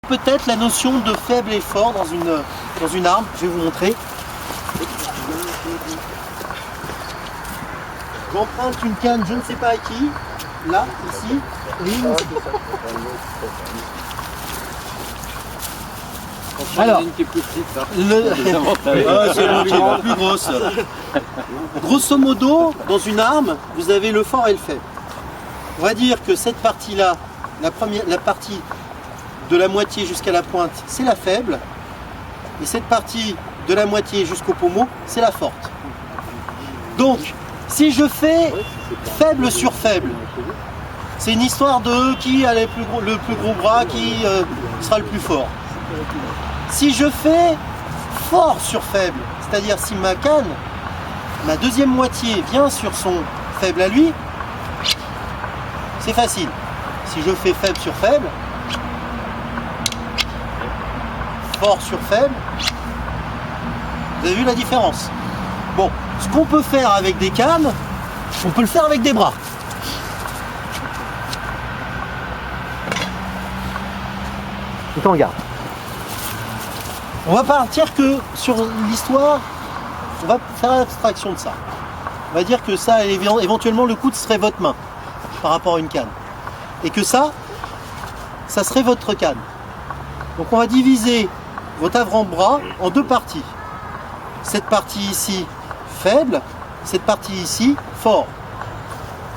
Peut-être la notion de faible et fort dans une arme, je vais vous montrer. J'emprunte une canne, je ne sais pas à qui, là, ici, alors, une qui est plus petite, hein. c'est la plus grosse. Grosso modo, dans une arme, vous avez le fort et le faible. On va dire que cette partie-là, la partie de la moitié jusqu'à la pointe, c'est la faible. Et cette partie de la moitié jusqu'au pommeau, c'est la forte. Donc, si je fais faible sur faible, c'est une histoire de qui a le plus gros bras, qui sera le plus fort. Si je fais fort sur faible, c'est-à-dire si ma canne, ma deuxième moitié vient sur son faible à lui, c'est facile. Si je fais faible sur faible, fort sur faible, vous avez vu la différence? Bon, ce qu'on peut faire avec des cannes, on peut le faire avec des bras. Donc on regarde. On va partir que sur l'histoire, on va faire abstraction de ça. On va dire que ça, éventuellement, le coude serait votre main par rapport à une canne. Et que ça serait votre canne. Donc on va diviser votre avant-bras en deux parties. Cette partie ici, faible, cette partie ici, fort.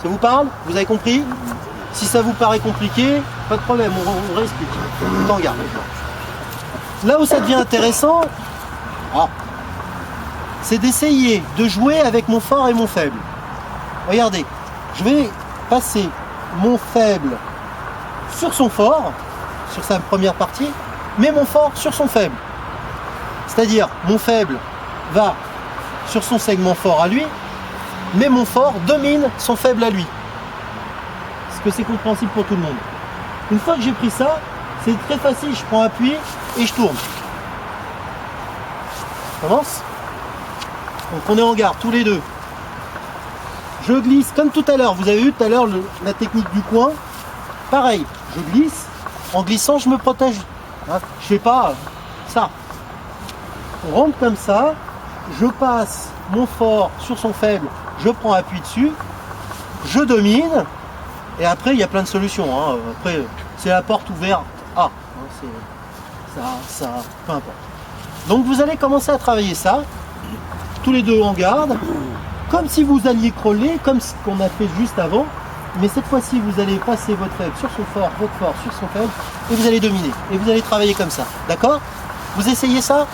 Ça vous parle? Vous avez compris? Si ça vous paraît compliqué, pas de problème, on réexplique. T'en garde. Là où ça devient intéressant, c'est d'essayer de jouer avec mon fort et mon faible. Regardez, je vais passer mon faible sur son fort, sur sa première partie, mais mon fort sur son faible. C'est-à-dire, mon faible va sur son segment fort à lui, mais mon fort domine son faible à lui. Est-ce que c'est compréhensible pour tout le monde? Une fois que j'ai pris ça, c'est très facile, je prends appui et je tourne. On commence. Donc on est en garde tous les deux. Je glisse comme tout à l'heure, vous avez vu tout à l'heure la technique du coin. Pareil, je glisse, en glissant je me protège. Hein, je fais pas ça. On rentre comme ça, je passe mon fort sur son faible, je prends appui dessus, je domine, et après il y a plein de solutions. Hein. Après c'est la porte ouverte A. Hein, ça, peu importe. Donc vous allez commencer à travailler ça, tous les deux en garde, comme si vous alliez crawler, comme ce qu'on a fait juste avant, mais cette fois-ci vous allez passer votre faible sur son fort, votre fort sur son faible, et vous allez dominer, et vous allez travailler comme ça, d'accord? Vous essayez ça?